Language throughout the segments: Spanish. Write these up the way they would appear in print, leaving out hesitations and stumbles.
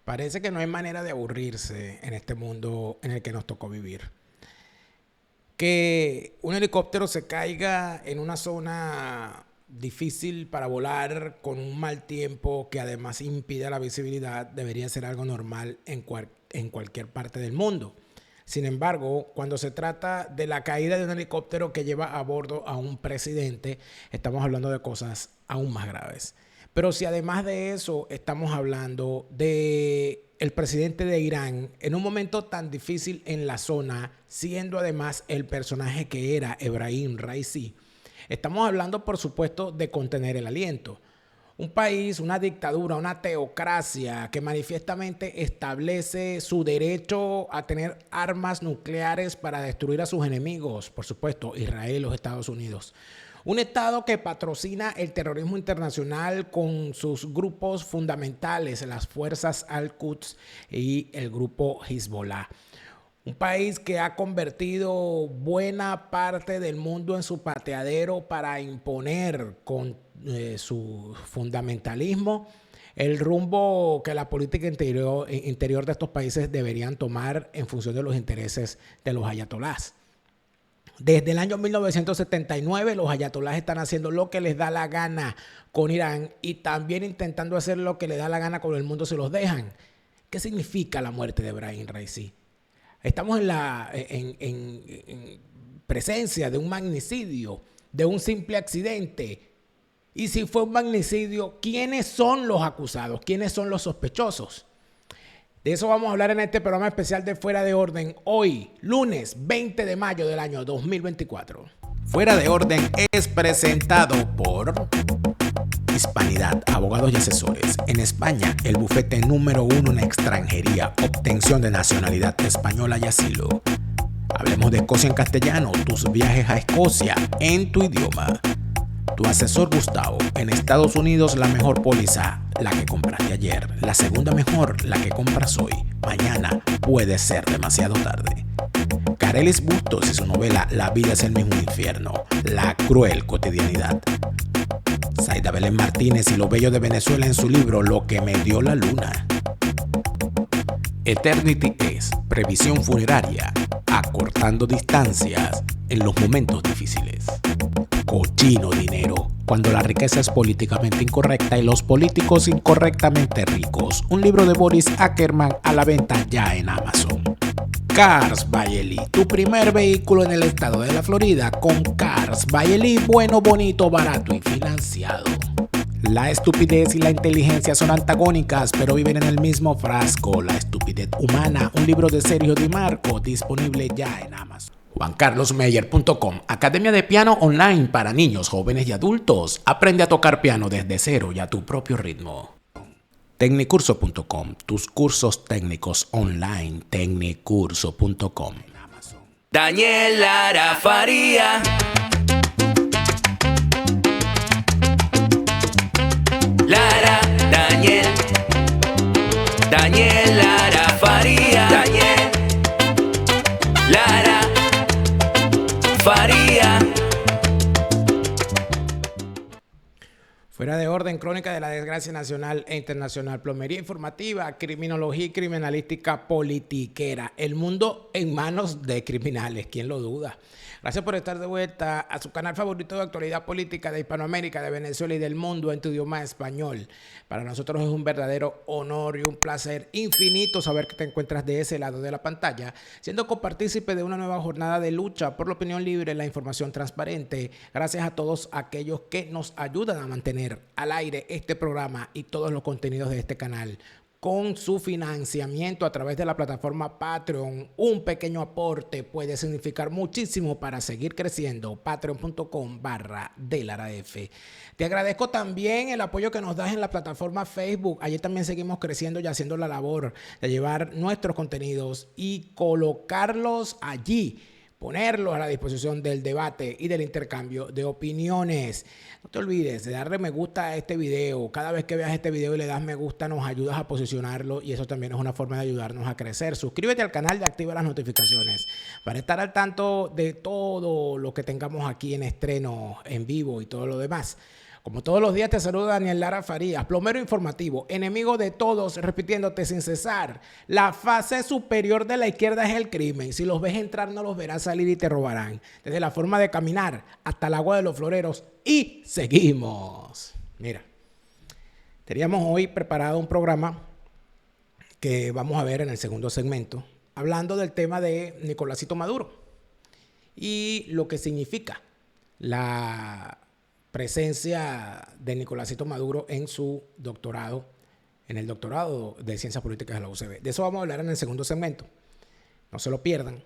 Parece que no hay manera de aburrirse en este mundo en el que nos tocó vivir. Que un helicóptero se caiga en una zona difícil para volar con un mal tiempo que además impide la visibilidad debería ser algo normal en cualquier parte del mundo. Sin embargo, cuando se trata de la caída de un helicóptero que lleva a bordo a un presidente, estamos hablando de cosas aún más graves. Pero si además de eso estamos hablando de el presidente de Irán en un momento tan difícil en la zona, siendo además el personaje que era Ebrahim Raisi, estamos hablando por supuesto de contener el aliento. Un país, una dictadura, una teocracia que manifiestamente establece su derecho a tener armas nucleares para destruir a sus enemigos, por supuesto, Israel, los Estados Unidos. Un Estado que patrocina el terrorismo internacional con sus grupos fundamentales, las fuerzas Al-Quds y el grupo Hezbollah. Un país que ha convertido buena parte del mundo en su pateadero para imponer con su fundamentalismo el rumbo que la política interior de estos países deberían tomar en función de los intereses de los ayatolás. Desde el año 1979 los ayatolás están haciendo lo que les da la gana con Irán y también intentando hacer lo que les da la gana con el mundo si los dejan. ¿Qué significa la muerte de Ebrahim Raisi? Estamos en presencia de un magnicidio, de un simple accidente. Y si fue un magnicidio, ¿quiénes son los acusados? ¿Quiénes son los sospechosos? De eso vamos a hablar en este programa especial de Fuera de Orden, hoy, lunes 20 de mayo del año 2024. Fuera de Orden es presentado por Hispanidad, abogados y asesores. En España, el bufete número 1 en extranjería, obtención de nacionalidad española y asilo. Hablemos de Escocia en castellano, tus viajes a Escocia en tu idioma. Tu asesor Gustavo, en Estados Unidos la mejor póliza, la que compraste ayer. La segunda mejor, la que compras hoy. Mañana puede ser demasiado tarde. Carelis Bustos y su novela La vida es el mismo infierno, la cruel cotidianidad. Zaida Belén Martínez y lo bello de Venezuela en su libro Lo que me dio la luna. Eternity es previsión funeraria, acortando distancias en los momentos difíciles. Cochino dinero, cuando la riqueza es políticamente incorrecta y los políticos incorrectamente ricos. Un libro de Boris Ackerman a la venta ya en Amazon. Cars by Eli, tu primer vehículo en el estado de la Florida con Cars by Eli, bueno, bonito, barato y financiado. La estupidez y la inteligencia son antagónicas, pero viven en el mismo frasco. La estupidez humana, un libro de Sergio Di Marco, disponible ya en Amazon. JuanCarlosMeyer.com, academia de piano online para niños, jóvenes y adultos. Aprende a tocar piano desde cero y a tu propio ritmo. Tecnicurso.com, tus cursos técnicos online. Tecnicurso.com. Daniel Lara Faría. Lara, Daniel Lara Faría. Daniel Lara Faría. Fuera de Orden, crónica de la desgracia nacional e internacional, plomería informativa, criminología y criminalística politiquera. El mundo en manos de criminales, ¿quién lo duda? Gracias por estar de vuelta a su canal favorito de actualidad política de Hispanoamérica, de Venezuela y del mundo en tu idioma español. Para nosotros es un verdadero honor y un placer infinito saber que te encuentras de ese lado de la pantalla, siendo copartícipe de una nueva jornada de lucha por la opinión libre, la información transparente. Gracias a todos aquellos que nos ayudan a mantener al aire este programa y todos los contenidos de este canal. Con su financiamiento a través de la plataforma Patreon, un pequeño aporte puede significar muchísimo para seguir creciendo. Patreon.com/DeLaraF. Te agradezco también el apoyo que nos das en la plataforma Facebook. Allí también seguimos creciendo y haciendo la labor de llevar nuestros contenidos y colocarlos allí, ponerlos a la disposición del debate y del intercambio de opiniones. No te olvides de darle me gusta a este video. Cada vez que veas este video y le das me gusta, nos ayudas a posicionarlo y eso también es una forma de ayudarnos a crecer. Suscríbete al canal y activa las notificaciones para estar al tanto de todo lo que tengamos aquí en estreno, en vivo y todo lo demás. Como todos los días te saluda Daniel Lara Farías, plomero informativo, enemigo de todos, repitiéndote sin cesar. La fase superior de la izquierda es el crimen. Si los ves entrar, no los verás salir y te robarán. Desde la forma de caminar hasta el agua de los floreros. Y seguimos. Mira, teníamos hoy preparado un programa que vamos a ver en el segundo segmento, hablando del tema de Nicolásito Maduro y lo que significa la presencia de Nicolásito Maduro en su doctorado, en el doctorado de Ciencias Políticas de la UCB. De eso vamos a hablar en el segundo segmento. No se lo pierdan.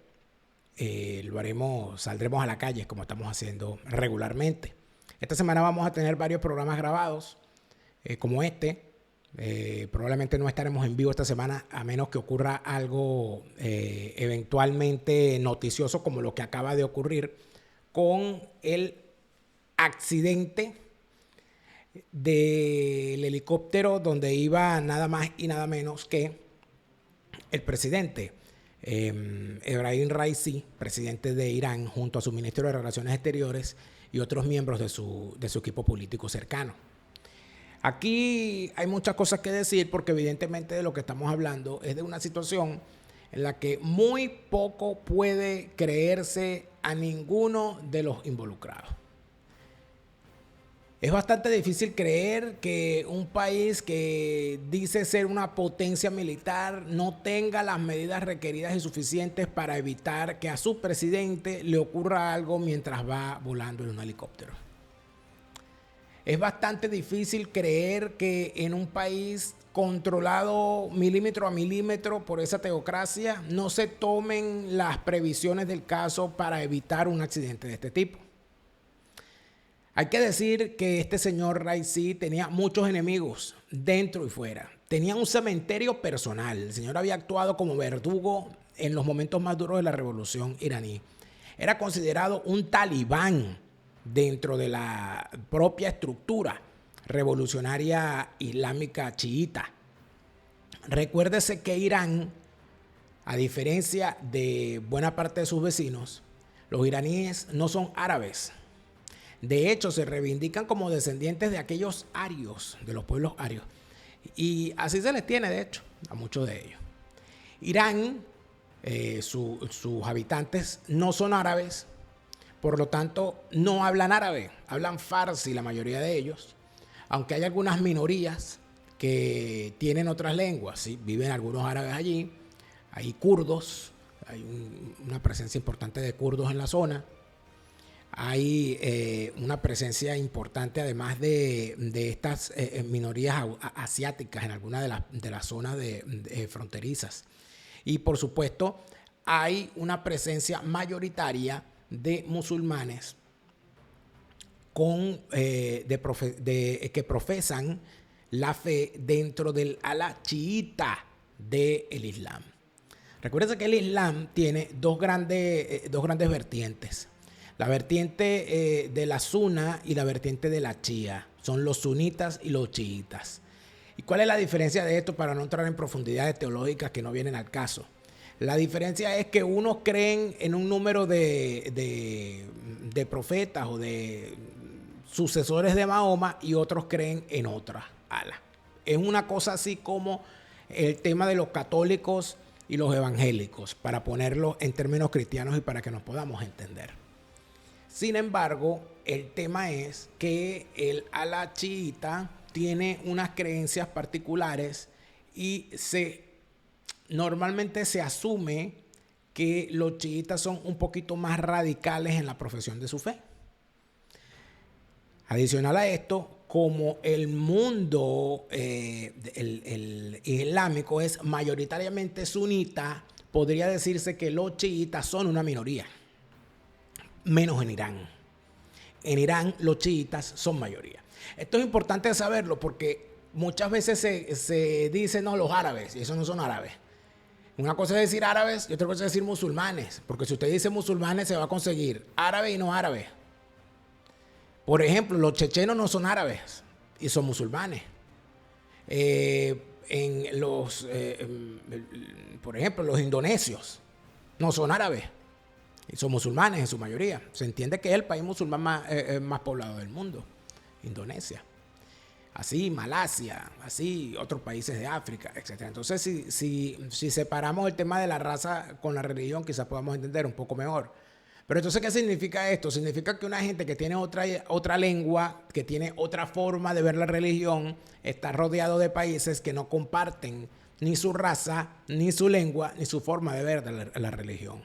Lo haremos, saldremos a la calle como estamos haciendo regularmente. Esta semana vamos a tener varios programas grabados, como este. Probablemente no estaremos en vivo esta semana, a menos que ocurra algo eventualmente noticioso, como lo que acaba de ocurrir con el accidente del helicóptero donde iba nada más y nada menos que el presidente Ebrahim Raisi, presidente de Irán, junto a su ministro de Relaciones Exteriores y otros miembros de su equipo político cercano. Aquí hay muchas cosas que decir porque evidentemente de lo que estamos hablando es de una situación en la que muy poco puede creerse a ninguno de los involucrados. Es bastante difícil creer que un país que dice ser una potencia militar no tenga las medidas requeridas y suficientes para evitar que a su presidente le ocurra algo mientras va volando en un helicóptero. Es bastante difícil creer que en un país controlado milímetro a milímetro por esa teocracia no se tomen las previsiones del caso para evitar un accidente de este tipo. Hay que decir que este señor Raisi tenía muchos enemigos dentro y fuera. Tenía un cementerio personal. El señor había actuado como verdugo en los momentos más duros de la revolución iraní. Era considerado un talibán dentro de la propia estructura revolucionaria islámica chiita. Recuérdese que Irán, a diferencia de buena parte de sus vecinos, los iraníes no son árabes. De hecho, se reivindican como descendientes de aquellos arios, de los pueblos arios. Y así se les tiene, de hecho, a muchos de ellos. Irán, sus habitantes no son árabes, por lo tanto, no hablan árabe, hablan farsi la mayoría de ellos, aunque hay algunas minorías que tienen otras lenguas, ¿sí? Viven algunos árabes allí, hay kurdos, hay una presencia importante de kurdos en la zona. Hay una presencia importante además de estas minorías asiáticas en algunas de las zonas fronterizas. Y por supuesto hay una presencia mayoritaria de musulmanes que profesan la fe dentro del ala chiita del Islam. Recuerden que el Islam tiene dos grandes vertientes. La vertiente de la suna y la vertiente de la chía. Son los sunitas y los chiitas. ¿Y cuál es la diferencia de esto para no entrar en profundidades teológicas que no vienen al caso? La diferencia es que unos creen en un número de profetas o de sucesores de Mahoma y otros creen en otra ala. Es una cosa así como el tema de los católicos y los evangélicos, para ponerlo en términos cristianos y para que nos podamos entender. Sin embargo, el tema es que el ala chiita tiene unas creencias particulares y normalmente se asume que los chiitas son un poquito más radicales en la profesión de su fe. Adicional a esto, como el mundo el islámico es mayoritariamente sunita, podría decirse que los chiitas son una minoría. Menos en Irán. En Irán los chiitas son mayoría. Esto es importante saberlo porque muchas veces se dice, no, los árabes, y eso no son árabes. Una cosa es decir árabes y otra cosa es decir musulmanes, porque si usted dice musulmanes se va a conseguir árabe y no árabe. Por ejemplo, los chechenos no son árabes y son musulmanes. Por ejemplo, los indonesios no son árabes y son musulmanes en su mayoría. Se entiende que es el país musulmán más poblado del mundo. Indonesia. Así Malasia, así otros países de África, etc. Entonces, si separamos el tema de la raza con la religión, quizás podamos entender un poco mejor. Pero entonces, ¿qué significa esto? Significa que una gente que tiene otra lengua, que tiene otra forma de ver la religión, está rodeado de países que no comparten ni su raza, ni su lengua, ni su forma de ver la religión.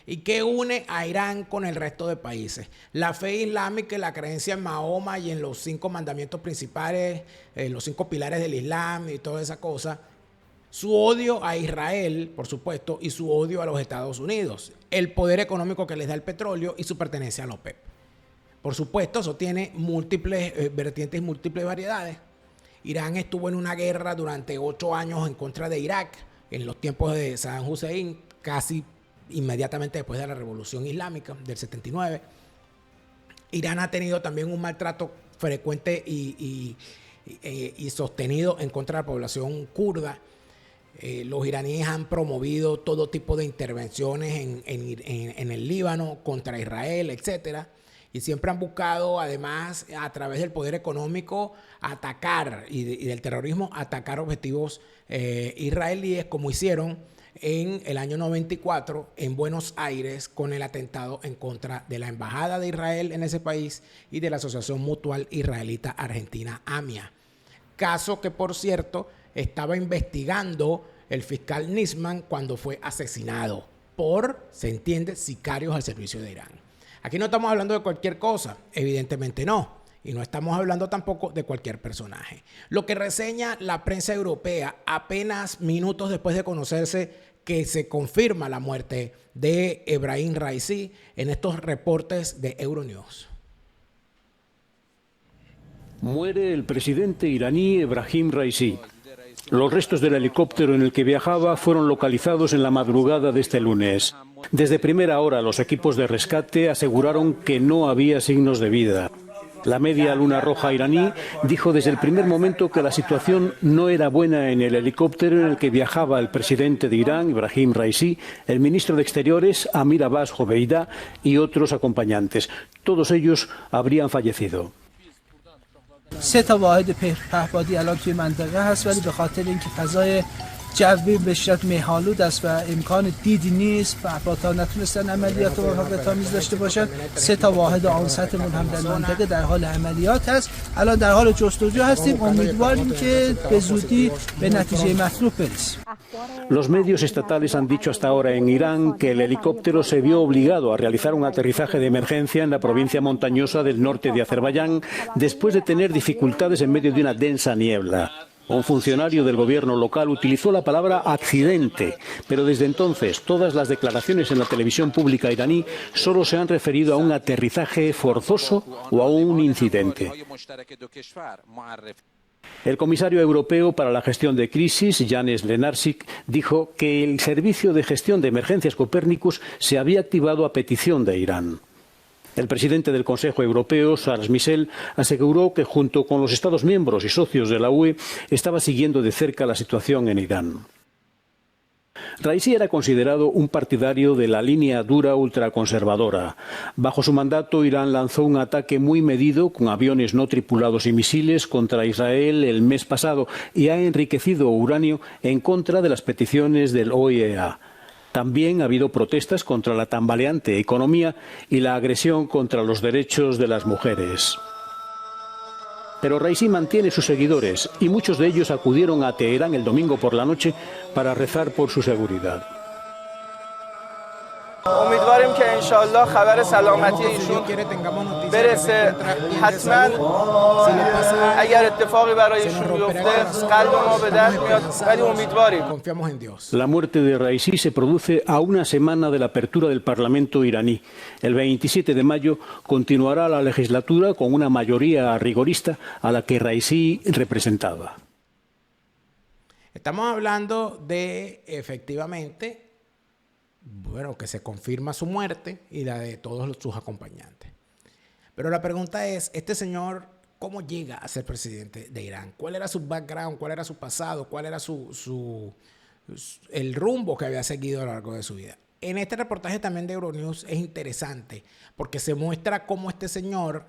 ¿Y qué une a Irán con el resto de países? La fe islámica y la creencia en Mahoma y en los 5 mandamientos principales, los 5 pilares del Islam y toda esa cosa. Su odio a Israel, por supuesto, y su odio a los Estados Unidos. El poder económico que les da el petróleo y su pertenencia a la OPEP. Por supuesto, eso tiene múltiples vertientes, múltiples variedades. Irán estuvo en una guerra durante 8 años en contra de Irak, en los tiempos de Saddam Hussein, casi inmediatamente después de la Revolución Islámica del 79. Irán ha tenido también un maltrato frecuente y sostenido en contra de la población kurda. Los iraníes han promovido todo tipo de intervenciones en el Líbano contra Israel, etc. Y siempre han buscado, además, a través del poder económico, atacar y del terrorismo, atacar objetivos israelíes, como hicieron en el año 94 en Buenos Aires con el atentado en contra de la Embajada de Israel en ese país y de la Asociación Mutual Israelita Argentina, AMIA. Caso que, por cierto, estaba investigando el fiscal Nisman cuando fue asesinado por, se entiende, sicarios al servicio de Irán. Aquí no estamos hablando de cualquier cosa, evidentemente no. Y no estamos hablando tampoco de cualquier personaje. Lo que reseña la prensa europea apenas minutos después de conocerse que se confirma la muerte de Ebrahim Raisi en estos reportes de Euronews. Muere el presidente iraní Ebrahim Raisi. Los restos del helicóptero en el que viajaba fueron localizados en la madrugada de este lunes. Desde primera hora, los equipos de rescate aseguraron que no había signos de vida. La Media Luna Roja iraní dijo desde el primer momento que la situación no era buena en el helicóptero en el que viajaba el presidente de Irán, Ebrahim Raisi, el ministro de Exteriores, Amir Abbas Jobeida, y otros acompañantes. Todos ellos habrían fallecido. 3 تا واحد پهپادی الان توی منطقه هست ولی به خاطر اینکه فضای جوی به شدت مه‌آلود است و امکان دیدی نیست پهپادها نتونستن عملیات موفقیت‌آمیز داشته باشن 3 تا واحد آنستمون هم در منطقه در حال عملیات هست الان در حال جستجو هستیم امیدواریم که به زودی به نتیجه مطلوب برسیم. Los medios estatales han dicho hasta ahora en Irán que el helicóptero se vio obligado a realizar un aterrizaje de emergencia en la provincia montañosa del norte de Azerbaiyán después de tener dificultades en medio de una densa niebla. Un funcionario del gobierno local utilizó la palabra accidente, pero desde entonces todas las declaraciones en la televisión pública iraní solo se han referido a un aterrizaje forzoso o a un incidente. El comisario europeo para la gestión de crisis, Janez Lenarčič, dijo que el servicio de gestión de emergencias Copernicus se había activado a petición de Irán. El presidente del Consejo Europeo, Charles Michel, aseguró que junto con los Estados miembros y socios de la UE estaba siguiendo de cerca la situación en Irán. Raisi era considerado un partidario de la línea dura ultraconservadora. Bajo su mandato, Irán lanzó un ataque muy medido con aviones no tripulados y misiles contra Israel el mes pasado y ha enriquecido uranio en contra de las peticiones del OIEA. También ha habido protestas contra la tambaleante economía y la agresión contra los derechos de las mujeres. Pero Raisi mantiene sus seguidores y muchos de ellos acudieron a Teherán el domingo por la noche para rezar por su seguridad. امیدواریم که انشالله خبر سلامتی ایشون برسه حتما اگر اتفاقی برای ایشون بیفته قلب ما به درد میاد ولی امیدواریم. La muerte de Raisi se produce a una semana de la apertura del Parlamento iraní. El 27 de mayo continuará la legislatura con una mayoría rigorista a la que Raisi representaba. Estamos hablando de, efectivamente, bueno, que se confirma su muerte y la de todos sus acompañantes. Pero la pregunta es, este señor, ¿cómo llega a ser presidente de Irán? ¿Cuál era su background? ¿Cuál era su pasado? ¿Cuál era el rumbo que había seguido a lo largo de su vida? En este reportaje también de Euronews es interesante porque se muestra cómo este señor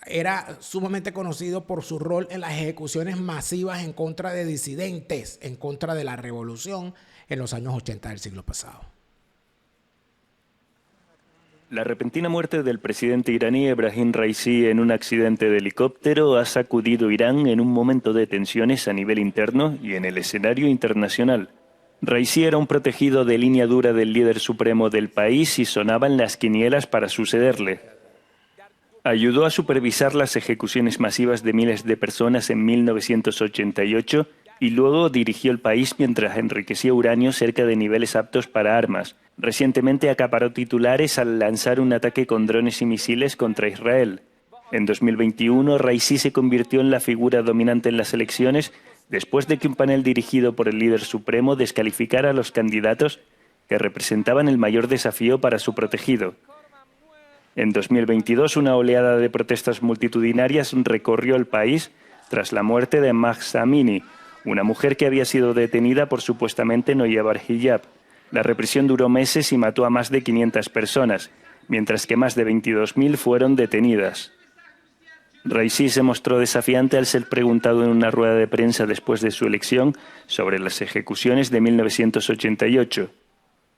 era sumamente conocido por su rol en las ejecuciones masivas en contra de disidentes, en contra de la revolución en los años 80 del siglo pasado. La repentina muerte del presidente iraní Ebrahim Raisi en un accidente de helicóptero ha sacudido Irán en un momento de tensiones a nivel interno y en el escenario internacional. Raisi era un protegido de línea dura del líder supremo del país y sonaba en las quinielas para sucederle. Ayudó a supervisar las ejecuciones masivas de miles de personas en 1988 y luego dirigió el país mientras enriquecía uranio cerca de niveles aptos para armas. Recientemente acaparó titulares al lanzar un ataque con drones y misiles contra Israel. En 2021, Raisi se convirtió en la figura dominante en las elecciones después de que un panel dirigido por el líder supremo descalificara a los candidatos que representaban el mayor desafío para su protegido. En 2022, una oleada de protestas multitudinarias recorrió el país tras la muerte de Mahsa Amini, una mujer que había sido detenida por supuestamente no llevar hijab. La represión duró meses y mató a más de 500 personas, mientras que más de 22.000 fueron detenidas. Raisi se mostró desafiante al ser preguntado en una rueda de prensa después de su elección sobre las ejecuciones de 1988.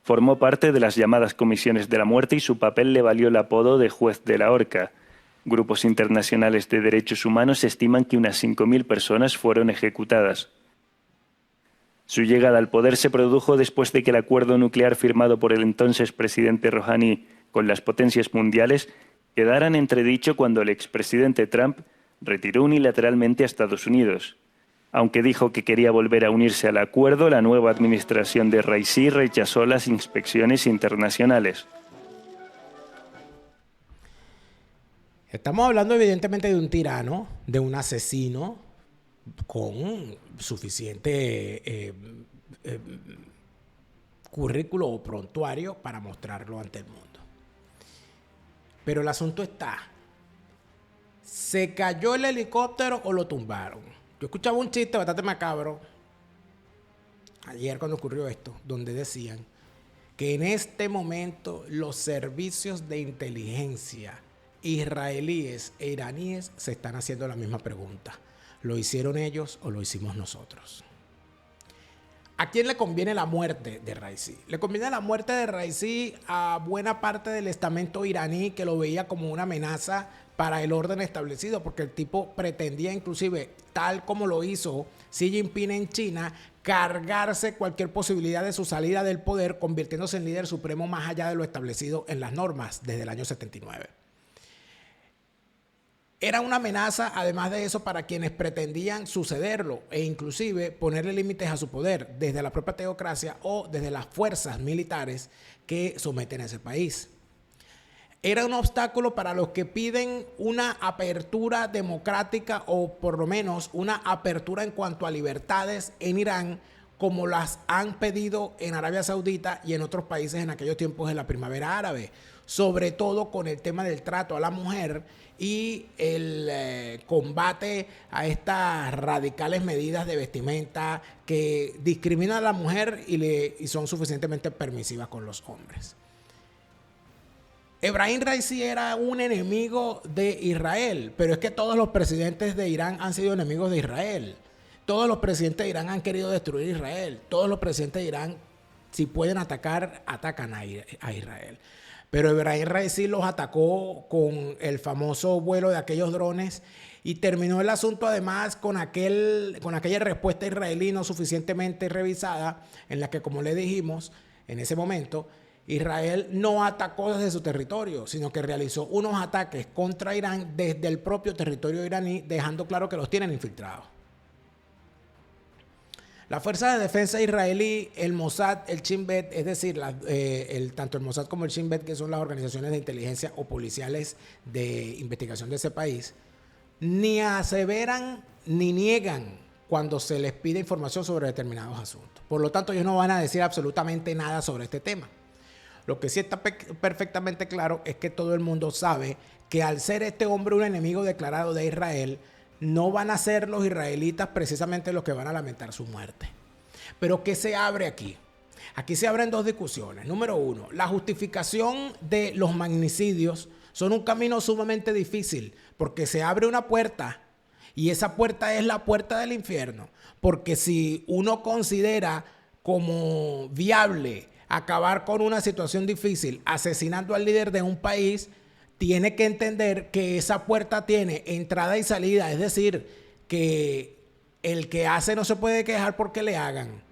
Formó parte de las llamadas comisiones de la muerte y su papel le valió el apodo de juez de la horca. Grupos internacionales de derechos humanos estiman que unas 5.000 personas fueron ejecutadas. Su llegada al poder se produjo después de que el acuerdo nuclear firmado por el entonces presidente Rouhani con las potencias mundiales quedara en entredicho cuando el expresidente Trump retiró unilateralmente a Estados Unidos. Aunque dijo que quería volver a unirse al acuerdo, la nueva administración de Raisi rechazó las inspecciones internacionales. Estamos hablando evidentemente de un tirano, de un asesino con suficiente currículo o prontuario para mostrarlo ante el mundo. Pero el asunto está, ¿se cayó el helicóptero o lo tumbaron? Yo escuchaba un chiste bastante macabro ayer cuando ocurrió esto, donde decían que en este momento los servicios de inteligencia israelíes e iraníes se están haciendo la misma pregunta. ¿Lo hicieron ellos o lo hicimos nosotros? ¿A quién le conviene la muerte de Raisi? Le conviene la muerte de Raisi a buena parte del estamento iraní que lo veía como una amenaza para el orden establecido, porque el tipo pretendía inclusive, tal como lo hizo Xi Jinping en China, cargarse cualquier posibilidad de su salida del poder, convirtiéndose en líder supremo más allá de lo establecido en las normas desde el año 79. Era una amenaza, además de eso, para quienes pretendían sucederlo e inclusive ponerle límites a su poder desde la propia teocracia o desde las fuerzas militares que someten a ese país. Era un obstáculo para los que piden una apertura democrática o por lo menos una apertura en cuanto a libertades en Irán, como las han pedido en Arabia Saudita y en otros países en aquellos tiempos de la primavera árabe, sobre todo con el tema del trato a la mujer y el combate a estas radicales medidas de vestimenta que discriminan a la mujer y son suficientemente permisivas con los hombres. Ebrahim Raisi era un enemigo de Israel, pero es que todos los presidentes de Irán han sido enemigos de Israel. Todos los presidentes de Irán han querido destruir Israel. Todos los presidentes de Irán, si pueden atacar, atacan a Israel. Pero Ebrahim Raisi los atacó con el famoso vuelo de aquellos drones y terminó el asunto además con aquella respuesta israelí no suficientemente revisada en la que, como le dijimos, en ese momento Israel no atacó desde su territorio, sino que realizó unos ataques contra Irán desde el propio territorio iraní, dejando claro que los tienen infiltrados. La Fuerza de Defensa israelí, el Mossad, el Shin Bet, es decir, tanto el Mossad como el Shin Bet, que son las organizaciones de inteligencia o policiales de investigación de ese país, ni aseveran ni niegan cuando se les pide información sobre determinados asuntos. Por lo tanto, ellos no van a decir absolutamente nada sobre este tema. Lo que sí está perfectamente claro es que todo el mundo sabe que al ser este hombre un enemigo declarado de Israel, no van a ser los israelitas precisamente los que van a lamentar su muerte. Pero ¿qué se abre aquí? Aquí se abren dos discusiones. Número uno, la justificación de los magnicidios son un camino sumamente difícil, porque se abre una puerta y esa puerta es la puerta del infierno. Porque si uno considera como viable acabar con una situación difícil asesinando al líder de un país, tiene que entender que esa puerta tiene entrada y salida. Es decir, que el que hace no se puede quejar porque le hagan.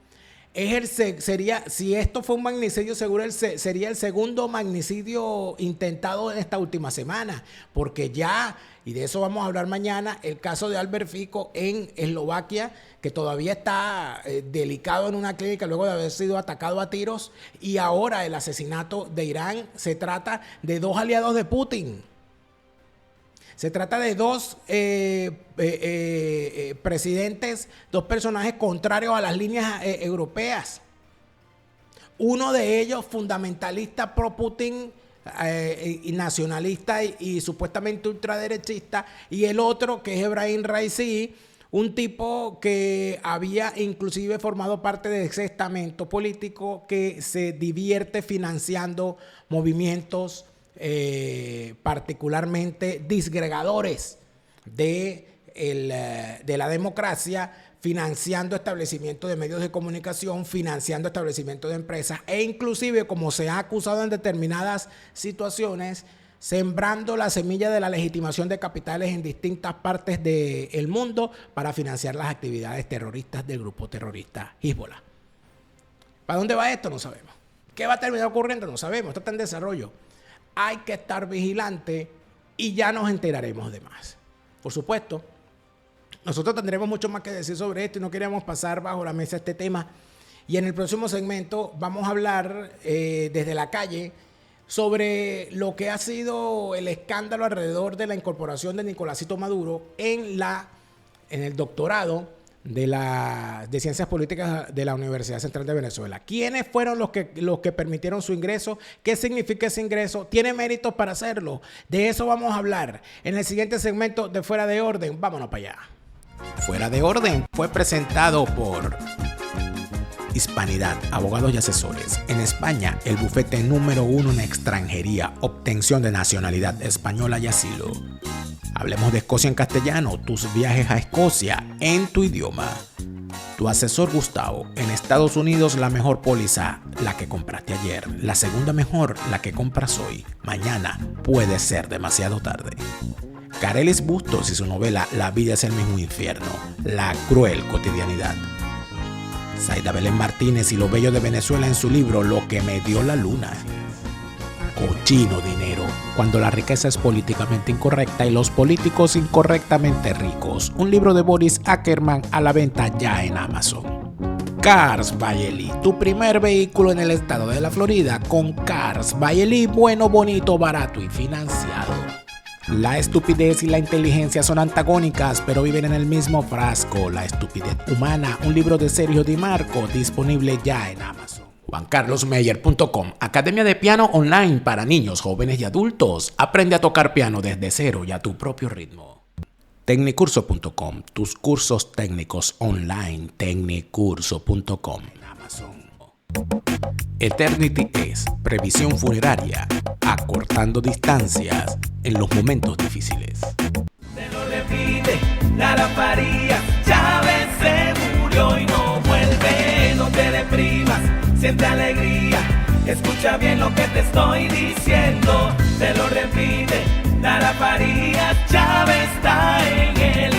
Si esto fue un magnicidio, seguro sería el segundo magnicidio intentado en esta última semana, porque ya, y de eso vamos a hablar mañana, el caso de Albert Fico en Eslovaquia, que todavía está delicado en una clínica luego de haber sido atacado a tiros, y ahora el asesinato de Irán. Se trata de dos aliados de Putin. Se trata de dos presidentes, dos personajes contrarios a las líneas europeas. Uno de ellos fundamentalista pro-Putin y nacionalista y supuestamente ultraderechista, y el otro que es Ebrahim Raisi, un tipo que había inclusive formado parte de ese estamento político que se divierte financiando movimientos particularmente disgregadores de la democracia, financiando establecimientos de medios de comunicación, financiando establecimientos de empresas e inclusive, como se ha acusado en determinadas situaciones, sembrando la semilla de la legitimación de capitales en distintas partes del mundo para financiar las actividades terroristas del grupo terrorista Hezbollah. ¿Para dónde va esto? No sabemos. ¿Qué va a terminar ocurriendo? No sabemos. Esto está en desarrollo. Hay que estar vigilante y ya nos enteraremos de más. Por supuesto, nosotros tendremos mucho más que decir sobre esto y no queríamos pasar bajo la mesa este tema. Y en el próximo segmento vamos a hablar desde la calle sobre lo que ha sido el escándalo alrededor de la incorporación de Nicolásito Maduro en el doctorado de Ciencias Políticas de la Universidad Central de Venezuela. ¿Quiénes fueron los que permitieron su ingreso? ¿Qué significa ese ingreso? ¿Tiene méritos para hacerlo? De eso vamos a hablar en el siguiente segmento de Fuera de Orden. Vámonos para allá. Fuera de Orden fue presentado por Hispanidad, abogados y asesores. En España, el bufete número 1 en extranjería, obtención de nacionalidad española y asilo. Hablemos de Escocia en castellano, tus viajes a Escocia en tu idioma. Tu asesor Gustavo, en Estados Unidos la mejor póliza, la que compraste ayer. La segunda mejor, la que compras hoy. Mañana puede ser demasiado tarde. Carelis Bustos y su novela La vida es el mismo infierno, la cruel cotidianidad. Zaida Belén Martínez y lo bello de Venezuela en su libro Lo que me dio la luna. Cochino dinero, cuando la riqueza es políticamente incorrecta y los políticos incorrectamente ricos. Un libro de Boris Ackerman a la venta ya en Amazon. Cars by Eli, tu primer vehículo en el estado de la Florida. Con Cars by Eli, bueno, bonito, barato y financiado. La estupidez y la inteligencia son antagónicas, pero viven en el mismo frasco. La estupidez humana, un libro de Sergio Di Marco, disponible ya en Amazon. JuanCarlosMeyer.com, academia de piano online para niños, jóvenes y adultos. Aprende a tocar piano desde cero y a tu propio ritmo. Tecnicurso.com, tus cursos técnicos online. Tecnicurso.com en Amazon. Eternity es previsión funeraria, acortando distancias en los momentos difíciles. Te lo repite, Lara Farías, Chávez se murió y no vuelve. No te deprimas, siente alegría, escucha bien lo que te estoy diciendo. Te lo repite, Lara Farías, Chávez está en el